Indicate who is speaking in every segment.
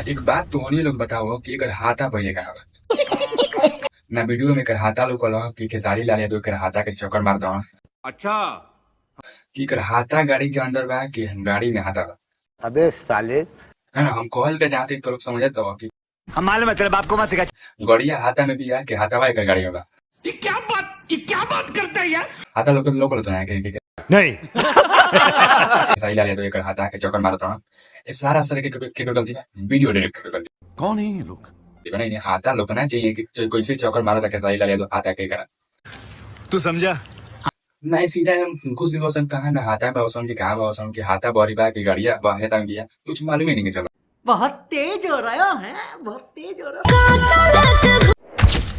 Speaker 1: एक बात तो होनी लोग बताओ कि एकर हाथा पहिले का ना वीडियो में एकर हाथा लोग कहला कि खेसारी लाल यादव एकर हाथा के चक्कर मारता
Speaker 2: अच्छा
Speaker 1: कि एकर हाथा गाड़ी के अंदर बा कि गाड़ी में हाथा बा।
Speaker 3: अबे साले
Speaker 1: है ना, हम कहल के जाते तो लोग समझत हो कि
Speaker 2: हम मालूम है तेरे बाप को मत सिखा।
Speaker 1: गड़िया हाथा में भी है कि हाथा बा एकर गाड़ी में बा।
Speaker 2: ये क्या बात करता है यार।
Speaker 1: हाथा लोग बोलते हैं कि
Speaker 2: नहीं
Speaker 1: खेसारी लाल यादव एकर हाथा के चक्कर मारता ये सारा सर के गलती है, वीडियो डायरेक्टर की गलती
Speaker 2: कौन है ये लोग।
Speaker 1: है। नहीं हाथा लोग ना चाहिए कि कोई से चक्कर मारा था खेसारी लाल यादव हाथा के करा
Speaker 2: तू समझा।
Speaker 1: नहीं सीधा हम कुछ भी बसन कहा ना हाथा में बसन की कहा बसन की हाथा बड़ी बा की गाड़िया बाहे तंग दिया कुछ मालूम ही नहीं चला।
Speaker 4: बहुत तेज हो रहा है, बहुत तेज हो रहा है।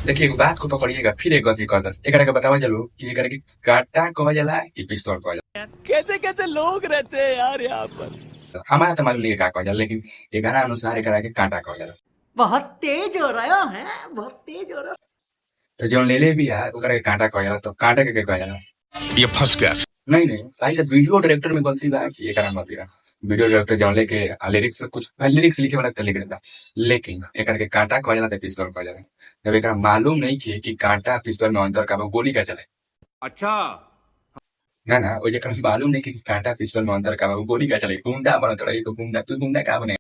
Speaker 1: देखिए एक बात को पकड़िएगा फिर एक गलती कर दस एक के बतावा चलो कि एक के काटा कहा जाला कि पिस्तौल कहा जाला।
Speaker 2: कैसे कैसे लोग रहते हैं यार यहाँ पर।
Speaker 1: हमारा तो मालूम नहीं का कहा जाला लेकिन एक अनुसार एक के काटा कहा जाला।
Speaker 4: बहुत तेज हो रहा है, बहुत तेज हो रहा है।
Speaker 1: तो जो ले भी है ओकरा के काटा कहा जाला तो काटा के कहा जाला।
Speaker 2: ये फंस गया।
Speaker 1: नहीं भाई साहब वीडियो डायरेक्टर में गलती बा कि एक गलती रहा। वीडियो डायरेक्टर जौन लेके लिरिक्स कुछ लिरिक्स लिखे वाला तो लिख देता लेकिन एक के काटा कहा जाला पिस्तौल कहा जाला। जब एक मालूम नहीं किए कि कांटा पिस्तौल में अंतर का गोली का चले।
Speaker 2: अच्छा
Speaker 1: ना वो जब मालूम नहीं कि कांटा पिस्तौल में अंतर का गोली का चले गुंडा बनत रही तो गुंडा तू गुंडा का बने।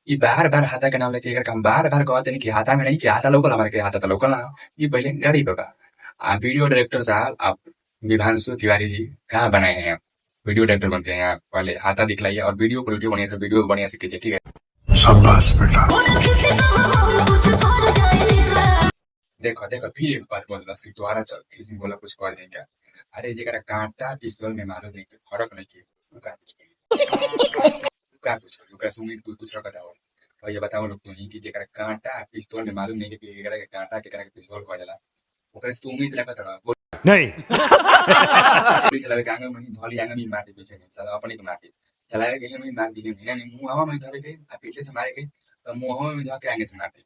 Speaker 1: ये बार बार हाथा के नाम लेके हम बार बार कहते नहीं कि हाथा में नहीं कि हाथा लोकल हमारे के हाथा तो लोकल ना ये पहले गाड़ी पे आप वीडियो डायरेक्टर साहब आप विभांशु तिवारी जी कहाँ बनाए हैं वीडियो डायरेक्टर बनते हैं आप पहले हाथा दिखलाइए और वीडियो बढ़िया से कीजिए ठीक है।
Speaker 3: शाबाश बेटा।
Speaker 1: देखो फिर एक बात बोल बस कि तुम्हारा किसी बोला कुछ कह दें क्या। अरे जरा कांटा पिस्तौल में मालूम नहीं फर्क नहीं का कुछ उम्मीद कुछ रखा था और ये बताओ लोग तो नहीं कि जरा कांटा पिस्तौल में मालूम नहीं कि कांटा के पिस्तौल कह जाला ओकरे से उम्मीद रखा था
Speaker 2: नहीं
Speaker 1: गोली चलावे के आंगे में धोली आंगे में मार दे पीछे चला अपने को मार दे चलावे के में मार दी नहीं मुंह हवा में धरे के पीछे से मारे के तो मुंह हवा में जाके आगे से मार दे।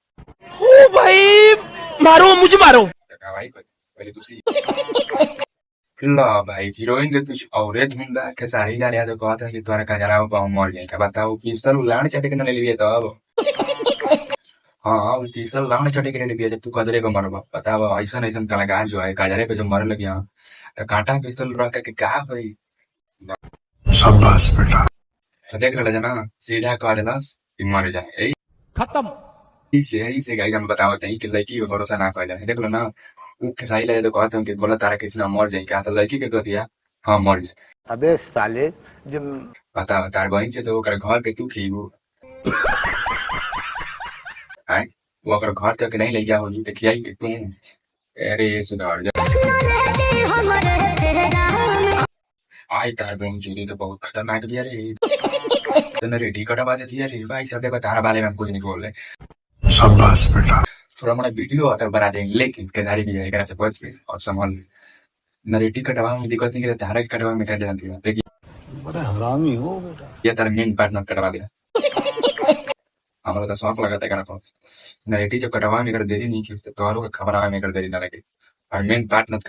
Speaker 5: ओ भाई मारो मुझे मारो
Speaker 1: का भाई कोई पहले तुसी ला भाई हीरोइन के कुछ औरे धुंधा खेसारी लाल यादव कहता है कि तोरा का जरा पाऊ मर जाए का बताओ पिस्तौल उलाड़ चटे के न ले लिए तो अब हाँ पिस्तौल लाड़ चटे के ले लिए जब तू कजरे को मरबा बताओ ऐसा कलाकार जो है काजरे पे जो मर लगे तो कांटा पिस्तौल रख के का भाई
Speaker 3: शाबाश बेटा।
Speaker 1: तो देख रहा जना सीधा कह देना मर जाए
Speaker 5: खत्म।
Speaker 1: इसे गाइस हम बतावते हैं कि लड़की पे भरोसा ना कर जाए। देख लो ना वो खेसारी लाल यादव कहते हैं कि बोला तारा किसी ना मर जाए क्या तो लड़की के कह दिया हाँ मर जाए।
Speaker 3: अबे साले जब
Speaker 1: बताओ तार बहन से तो ओकर घर के तू थी वो आए वो अगर घर तक नहीं ले जा हो तो खियाई कि तू अरे सुधार जा आई तार बहन चूड़ी तो बहुत खतरनाक दिया रे तो रेडी कटवा देती है रे भाई सब देखो तारा बारे में हम कुछ नहीं बोल रहे।
Speaker 3: शाबाश बेटा।
Speaker 1: थोड़ा मोड़ा वीडियो अगर बना देंगे लेकिन खेसारी भी है से बच के और संभाल नरेटी कटवा में दिक्कत नहीं कि तारा की कटवा में कर जानती है देखिए
Speaker 3: बड़ा हरामी हो बेटा।
Speaker 1: ये तारा मेन पार्टनर कटवा दिया हमारा तो शौक लगा था को नरेटी जब कटवा में कर देरी नहीं की तो तोहरों का खबर में कर देरी ना लगे और मेन पार्टनर